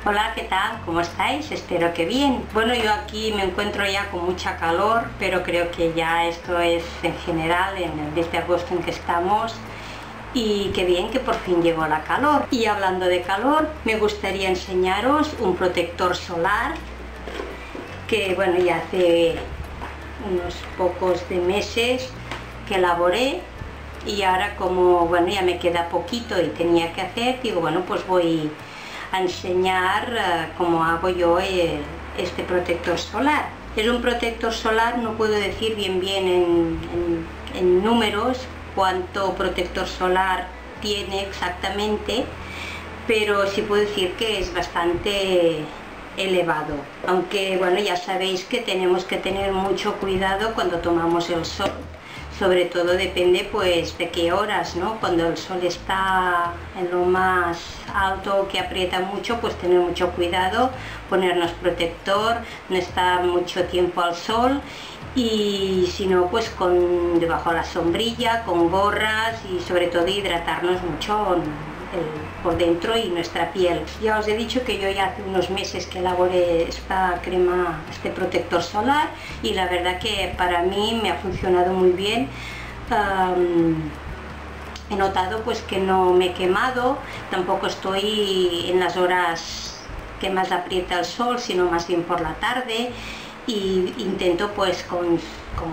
Hola, ¿qué tal? ¿Cómo estáis? Espero que bien. Bueno, yo aquí me encuentro ya con mucha calor, pero creo que ya esto es en general en el mes de agosto en que estamos. Y qué bien que por fin llegó la calor. Y hablando de calor, me gustaría enseñaros un protector solar que, bueno, ya hace unos pocos de meses que elaboré. Y ahora, como bueno, ya me queda poquito y tenía que hacer, digo, bueno, pues voy a enseñar cómo hago yo este protector solar. Es un protector solar, no puedo decir bien en números cuánto protector solar tiene exactamente, pero sí puedo decir que es bastante elevado. Aunque bueno, ya sabéis que tenemos que tener mucho cuidado cuando tomamos el sol. Sobre todo depende pues de qué horas, ¿no? Cuando el sol está en lo más alto, que aprieta mucho, pues tener mucho cuidado, ponernos protector, no estar mucho tiempo al sol, y si no, pues debajo de la sombrilla, con gorras, y sobre todo hidratarnos mucho por dentro y nuestra piel. Ya os he dicho que yo ya hace unos meses que elaboré esta crema, este protector solar, y la verdad que para mí me ha funcionado muy bien. He notado pues que no me he quemado, tampoco estoy en las horas que más aprieta el sol, sino más bien por la tarde, y intento pues con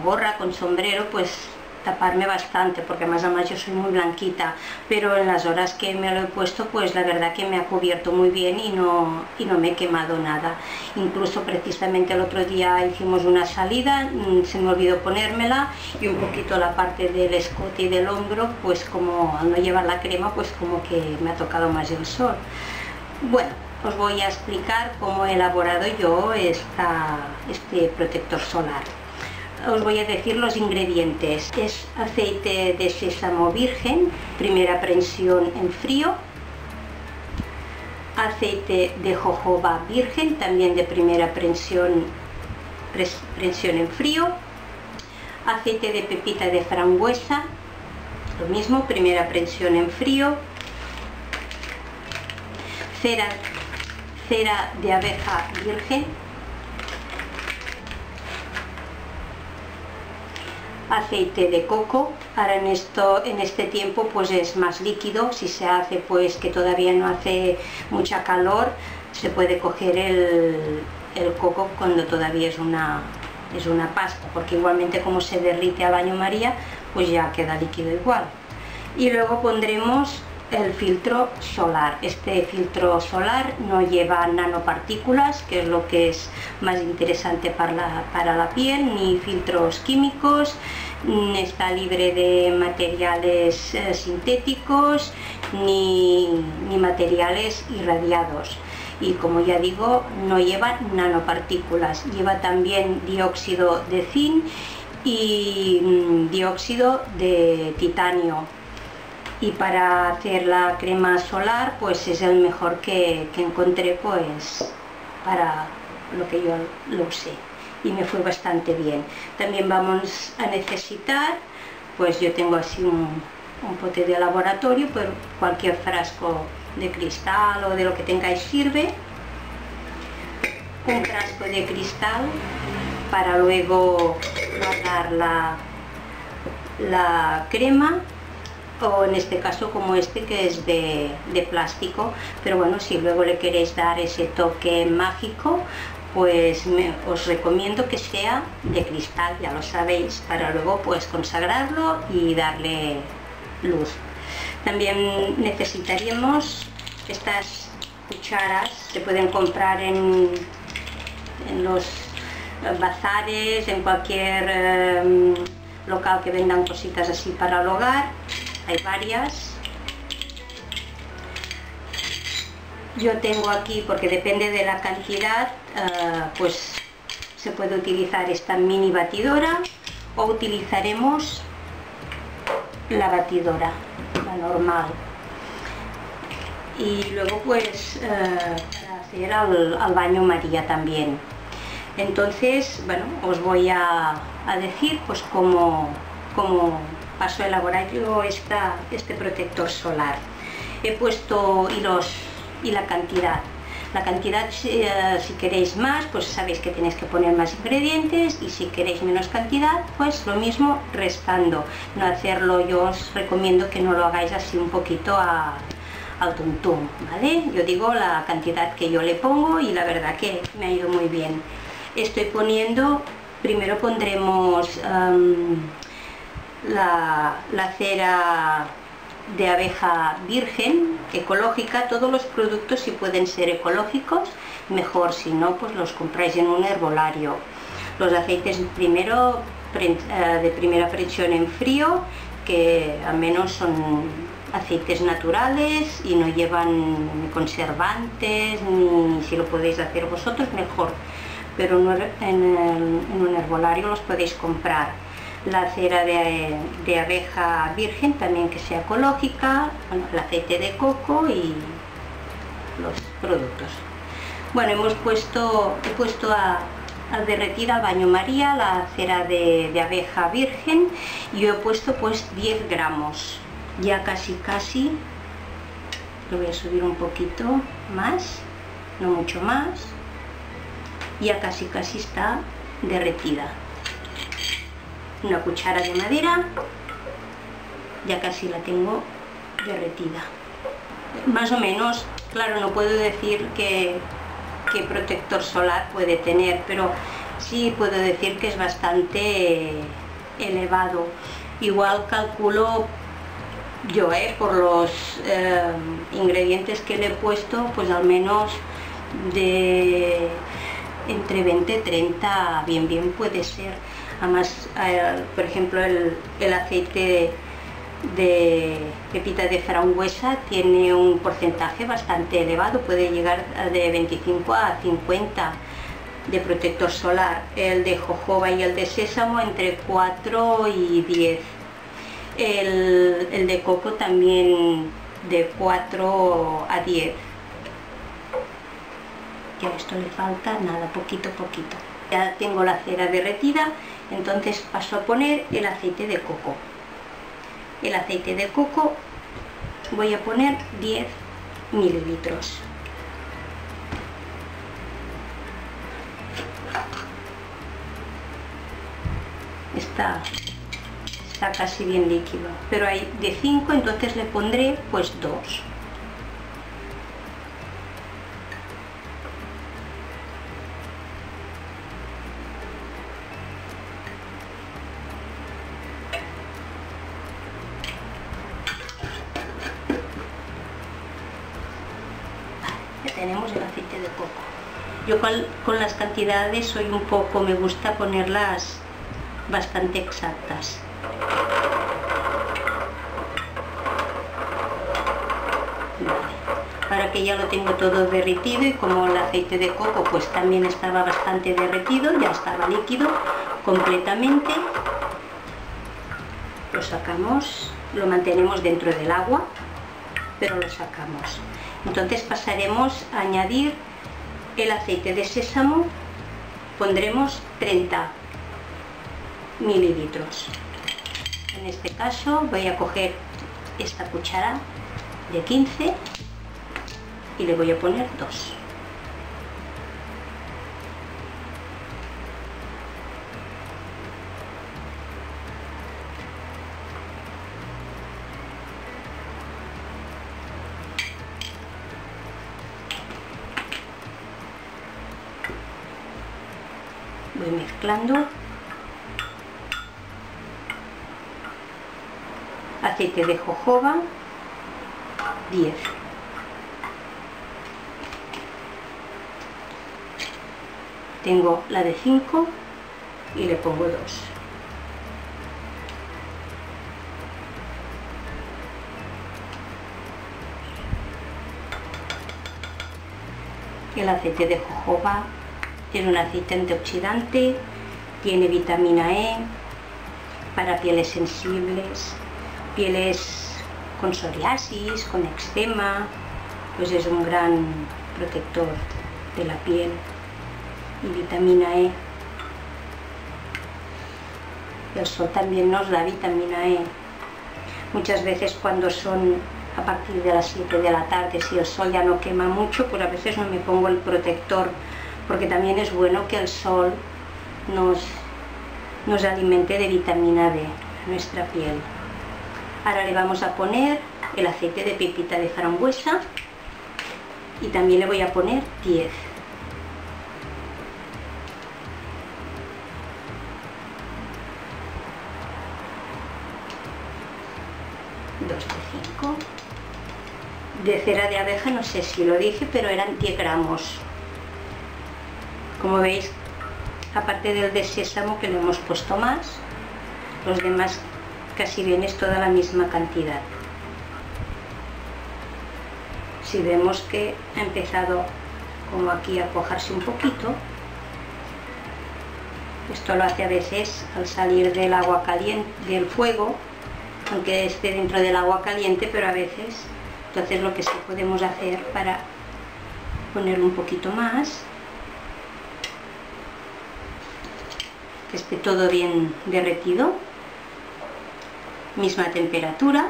gorra, con sombrero, pues taparme bastante, porque además yo soy muy blanquita, pero en las horas que me lo he puesto, pues la verdad que me ha cubierto muy bien y no me he quemado nada. Incluso precisamente el otro día hicimos una salida, se me olvidó ponérmela, y un poquito la parte del escote y del hombro, pues como al no llevar la crema, pues como que me ha tocado más el sol. Bueno, os voy a explicar cómo he elaborado yo este protector solar. Os voy a decir los ingredientes. Es aceite de sésamo virgen, primera prensión en frío, aceite de jojoba virgen, también de primera prensión en frío, aceite de pepita de frambuesa, lo mismo, primera prensión en frío, cera de abeja virgen, aceite de coco. Ahora en este tiempo pues es más líquido, si se hace pues que todavía no hace mucha calor, se puede coger el coco cuando todavía es una pasta, porque igualmente como se derrite a baño María, pues ya queda líquido igual. Y luego pondremos el filtro solar. Este filtro solar no lleva nanopartículas, que es lo que es más interesante para la piel, ni filtros químicos, está libre de materiales sintéticos, ni materiales irradiados. Y como ya digo, no lleva nanopartículas, lleva también dióxido de zinc y dióxido de titanio. Y para hacer la crema solar pues es el mejor que encontré pues para lo que yo lo usé, y me fue bastante bien. También vamos a necesitar, pues yo tengo así un pote de laboratorio, pero cualquier frasco de cristal o de lo que tengáis sirve, un frasco de cristal para luego guardar la crema, o en este caso como este que es de plástico, pero bueno, si luego le queréis dar ese toque mágico, pues os recomiendo que sea de cristal, ya lo sabéis, para luego pues consagrarlo y darle luz. También necesitaríamos estas cucharas, se pueden comprar en los bazares, en cualquier local que vendan cositas así para el hogar. Hay varias. Yo tengo aquí, porque depende de la cantidad, pues se puede utilizar esta mini batidora, o utilizaremos la batidora, la normal. Y luego pues para hacer al baño María también. Entonces, bueno, os voy a decir pues cómo paso a elaborar yo este protector solar. He puesto y la cantidad. La cantidad, si queréis más, pues sabéis que tenéis que poner más ingredientes, y si queréis menos cantidad, pues lo mismo restando. No hacerlo, yo os recomiendo que no lo hagáis así un poquito al tuntún, ¿vale? Yo digo la cantidad que yo le pongo y la verdad que me ha ido muy bien. Estoy poniendo, primero pondremos la cera de abeja virgen, ecológica. Todos los productos, si pueden ser ecológicos, mejor, si no, pues los compráis en un herbolario. Los aceites primero de primera presión en frío, que al menos son aceites naturales y no llevan ni conservantes, ni, si lo podéis hacer vosotros mejor, pero en un herbolario los podéis comprar. La cera de abeja virgen también, que sea ecológica, bueno, el aceite de coco y los productos. Bueno, he puesto a derretir al baño María la cera de abeja virgen, y yo he puesto pues 10 gramos. Ya casi lo voy a subir un poquito más, no mucho más. Ya casi está derretida. Una cuchara de madera, ya casi la tengo derretida. Más o menos, claro, no puedo decir qué protector solar puede tener, pero sí puedo decir que es bastante elevado. Igual calculo yo, por los ingredientes que le he puesto, pues al menos de entre 20 y 30 bien puede ser. Además, por ejemplo, el aceite de pepita de frambuesa tiene un porcentaje bastante elevado, puede llegar de 25 a 50 de protector solar. El de jojoba y el de sésamo entre 4 y 10. El de coco también de 4 a 10. Ya esto le falta nada, poquito. Ya tengo la cera derretida, entonces paso a poner el aceite de coco. El aceite de coco voy a poner 10 mililitros. Está casi bien líquido, pero hay de 5, entonces le pondré pues 2. Ya tenemos el aceite de coco. Yo con las cantidades soy un poco, me gusta ponerlas bastante exactas. Ahora que ya lo tengo todo derretido, y como el aceite de coco pues también estaba bastante derretido, ya estaba líquido completamente, lo sacamos, lo mantenemos dentro del agua, pero lo sacamos. Entonces pasaremos a añadir el aceite de sésamo, pondremos 30 mililitros. En este caso voy a coger esta cuchara de 15 y le voy a poner 2. Voy mezclando. Aceite de jojoba 10. Tengo la de 5 y le pongo 2. El aceite de jojoba es un aceite antioxidante, tiene vitamina E, para pieles sensibles, pieles con psoriasis, con eczema, pues es un gran protector de la piel. Y vitamina E. El sol también nos da vitamina E. Muchas veces cuando son a partir de las 7 de la tarde, si el sol ya no quema mucho, pues a veces no me pongo el protector, porque también es bueno que el sol nos alimente de vitamina D a nuestra piel. Ahora le vamos a poner el aceite de pepita de frambuesa y también le voy a poner 10. Dos de 5. De cera de abeja no sé si lo dije, pero eran 10 gramos. Como veis, aparte del de sésamo que le hemos puesto más, los demás casi bien es toda la misma cantidad. Si vemos que ha empezado como aquí a cuajarse un poquito, esto lo hace a veces al salir del agua caliente, del fuego, aunque esté dentro del agua caliente, pero a veces, entonces lo que sí podemos hacer para ponerlo un poquito más, que esté todo bien derretido, misma temperatura,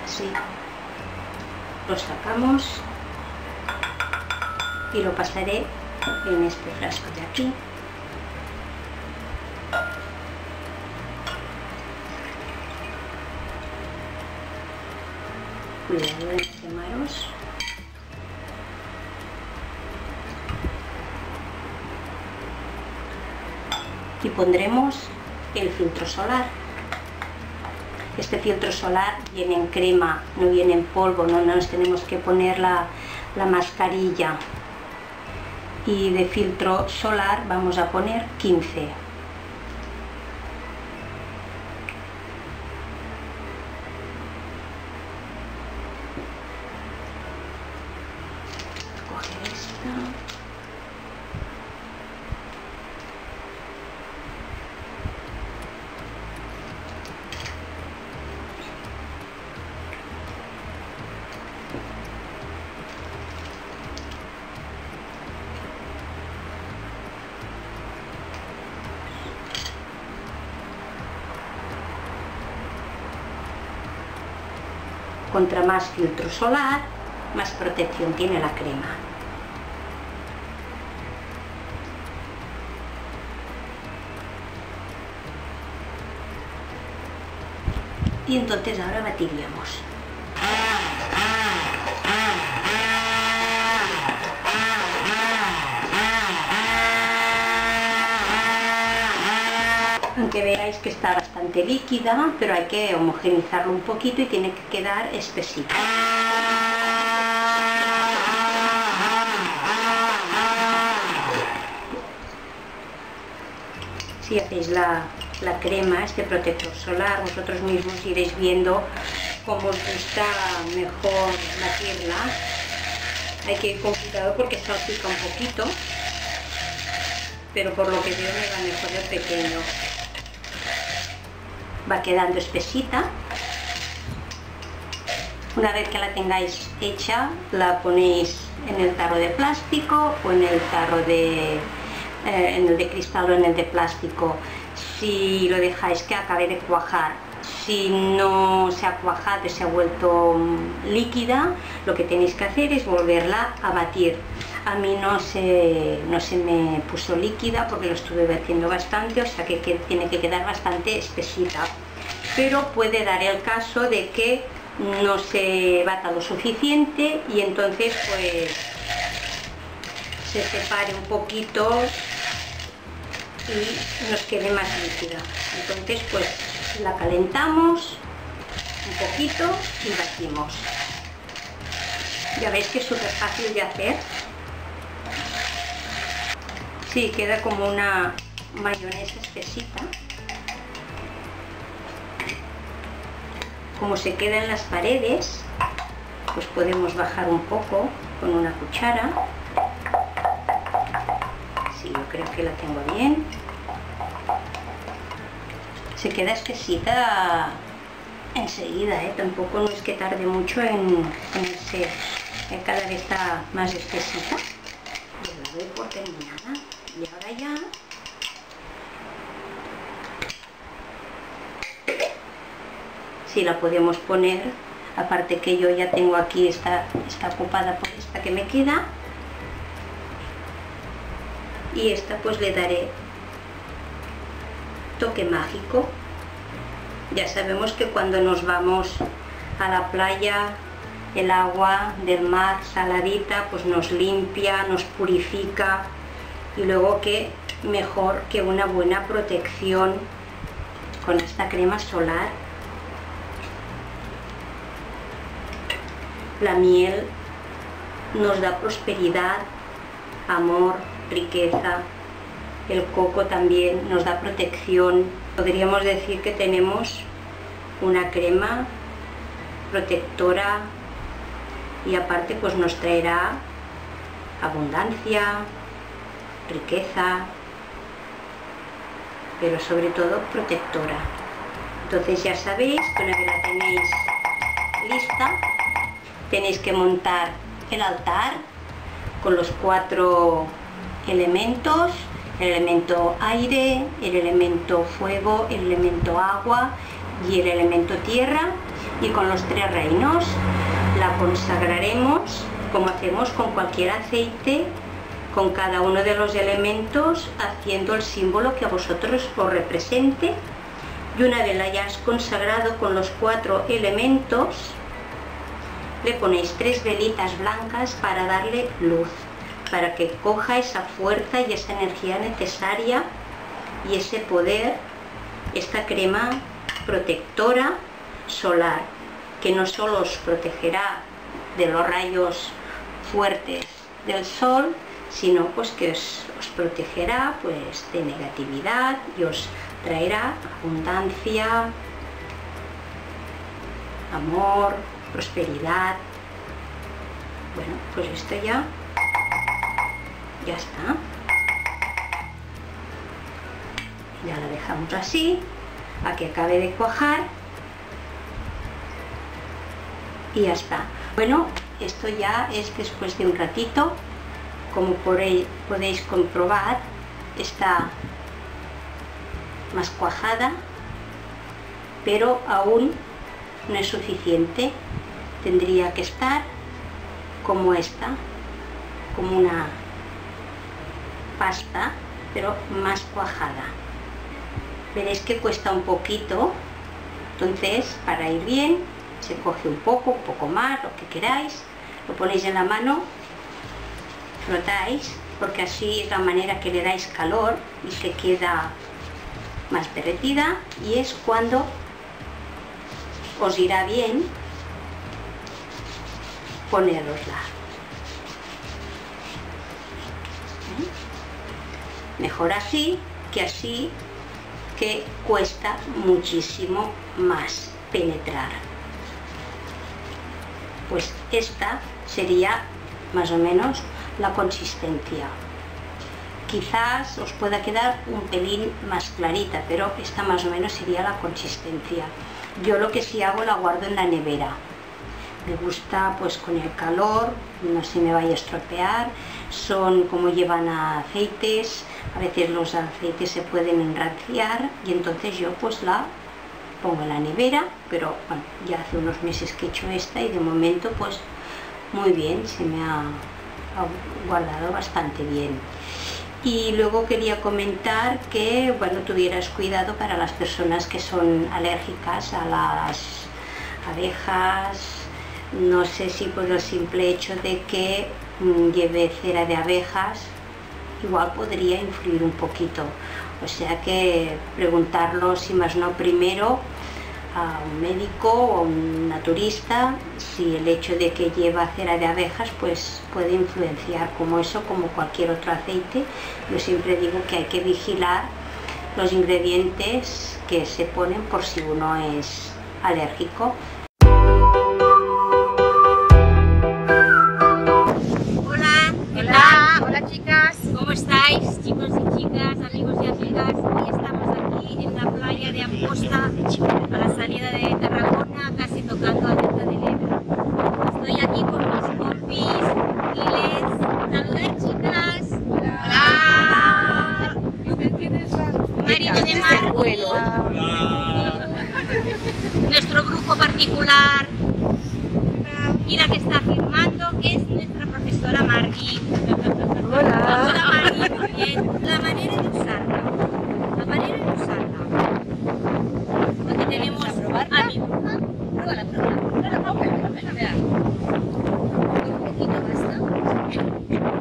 así lo sacamos y lo pasaré en este frasco de aquí. Cuidado de no quemaros. Y pondremos el filtro solar. Este filtro solar viene en crema, no viene en polvo, no nos tenemos que poner la mascarilla. Y de filtro solar vamos a poner 15. Coger esta. Contra más filtro solar, más protección tiene la crema. Y entonces ahora batiríamos. Aunque veáis que está bastante líquida, pero hay que homogeneizarlo un poquito y tiene que quedar espesita. Si hacéis la crema, este protector solar, vosotros mismos iréis viendo cómo os gusta mejor batirla. Hay que ir con cuidado porque salpica un poquito, pero por lo que veo me va mejor de pequeño. Va quedando espesita. Una vez que la tengáis hecha, la ponéis en el tarro de plástico o en el tarro en el de cristal o en el de plástico. Si lo dejáis que acabe de cuajar, si no se ha cuajado y se ha vuelto líquida, lo que tenéis que hacer es volverla a batir. A mí no se me puso líquida porque lo estuve batiendo bastante, o sea que tiene que quedar bastante espesita. Pero puede dar el caso de que no se bata lo suficiente y entonces pues se separe un poquito y nos quede más líquida. Entonces pues la calentamos un poquito y batimos. Ya veis que es súper fácil de hacer. Sí, queda como una mayonesa espesita. Como se queda en las paredes, pues podemos bajar un poco con una cuchara. Sí, yo creo que la tengo bien. Se queda espesita enseguida, tampoco no es que tarde mucho en ser. Cada vez está más espesita. Yo la doy por terminada. Y ahora ya si la podemos poner, aparte que yo ya tengo aquí, está ocupada por esta que me queda, y esta pues le daré toque mágico. Ya sabemos que cuando nos vamos a la playa, el agua del mar saladita pues nos limpia, nos purifica, y luego que mejor que una buena protección con esta crema solar. La miel nos da prosperidad, amor, riqueza. El coco también nos da protección. Podríamos decir que tenemos una crema protectora, y aparte pues nos traerá abundancia, riqueza, pero sobre todo protectora. Entonces ya sabéis que una vez la tenéis lista, tenéis que montar el altar con los 4 elementos: el elemento aire, el elemento fuego, el elemento agua y el elemento tierra, y con los 3 reinos la consagraremos como hacemos con cualquier aceite, con cada uno de los elementos haciendo el símbolo que a vosotros os represente. Y una vez la hayáis consagrado con los 4 elementos, le ponéis 3 velitas blancas para darle luz, para que coja esa fuerza y esa energía necesaria y ese poder, esta crema protectora solar, que no solo os protegerá de los rayos fuertes del sol, sino pues que os protegerá pues de negatividad y os traerá abundancia, amor, prosperidad. Bueno, pues esto ya está. Ya la dejamos así a que acabe de cuajar y ya está. Bueno, esto ya es después de un ratito. Como podéis comprobar, está más cuajada, pero aún no es suficiente. Tendría que estar como esta, como una pasta, pero más cuajada. Veréis que cuesta un poquito, entonces para ir bien se coge un poco más, lo que queráis, lo ponéis en la mano, frotáis, porque así es la manera que le dais calor y se queda más derretida, y es cuando os irá bien ponerosla. Mejor así, que cuesta muchísimo más penetrar. Pues esta sería más o menos la consistencia. Quizás os pueda quedar un pelín más clarita, pero esta más o menos sería la consistencia. Yo lo que sí hago, la guardo en la nevera. Me gusta pues con el calor, no se me vaya a estropear. Son como llevan aceites, a veces los aceites se pueden enranciar, y entonces yo pues la pongo en la nevera, pero bueno, ya hace unos meses que he hecho esta y de momento pues muy bien, se me ha guardado bastante bien. Y luego quería comentar que bueno, tuvieras cuidado para las personas que son alérgicas a las abejas. No sé si por el simple hecho de que lleve cera de abejas igual podría influir un poquito, o sea que preguntarlo si más no primero a un médico o a un naturista si el hecho de que lleva cera de abejas pues puede influenciar, como eso, como cualquier otro aceite. Yo siempre digo que hay que vigilar los ingredientes que se ponen por si uno es alérgico. Hola chicas, ¿cómo estáis, chicos y chicas, amigos y amigas? Hoy estamos aquí en la playa de Amposta, a la salida de Tarragona, casi tocando a Delta del Ebro. Estoy aquí con mis compis y les saludar, chicas. Hola. Marido de Mar. Nuestro grupo particular. Y la que está firmando, que es nuestra profesora Margui. Hola. Hola Margui, muy bien. La manera de usarla. La manera de usarla. Aquí tenemos a mi bruja. Pruébala, pruébala. Un poquito basta.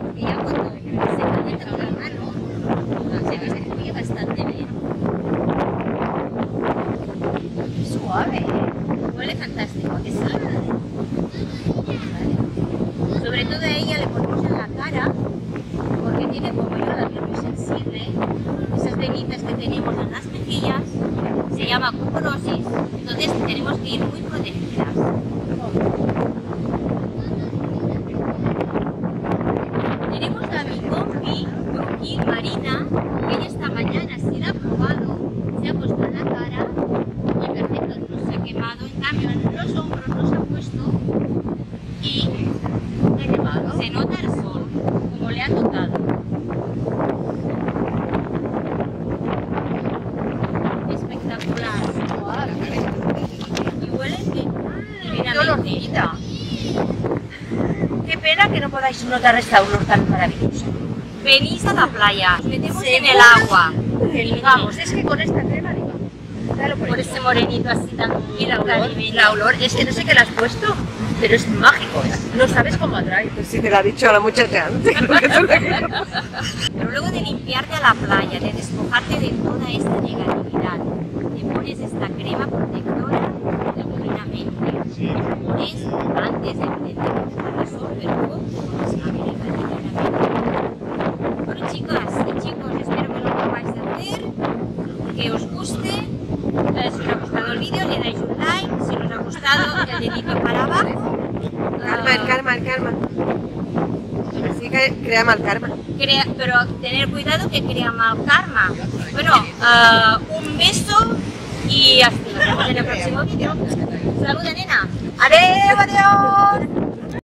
Porque ya cuando se calienta con la mano, se distribuye bastante bien. Suave. Huele fantástico, ¿a que sí? Vale. Sobre todo a ella le ponemos en la cara, porque tiene como yo la piel muy sensible. Esas venitas que tenemos en las mejillas se llama cuprosis, entonces tenemos que ir muy protegidas. Tenemos a mi compi, Yuki Marina, que ella esta mañana se la ha probado, se ha puesto en la cara y perfecto, no se ha quemado, en cambio en los hombros no se ha puesto y se nota el sol, como le ha tocado. Espectacular. Y huele divinamente. Qué pena que no podáis notar este olor tan maravilloso. Venís a la playa, nos metemos en el agua y digamos, Es que con esta crema, digo, claro, por ese morenito así tan caribeño. la olor, es que no sé qué le has puesto, pero es mágico, no sabes cómo atrae. Pues sí, te lo ha dicho la muchacha antes. Pero luego de limpiarte a la playa, de despojarte de toda esta negatividad, te pones esta crema protectora divinamente. Te pones antes de estar al sol, pero luego te pones la crema divinamente. Bueno chicas y chicos, espero que lo podáis hacer, que os guste. Si os ha gustado el vídeo, le dais un like. Si os ha gustado, el dedito para abajo. Calma. Así que crea mal karma. Pero tener cuidado que crea mal karma. Bueno, un beso y hasta nos vemos en el próximo vídeo. Saluda, nena. Adiós.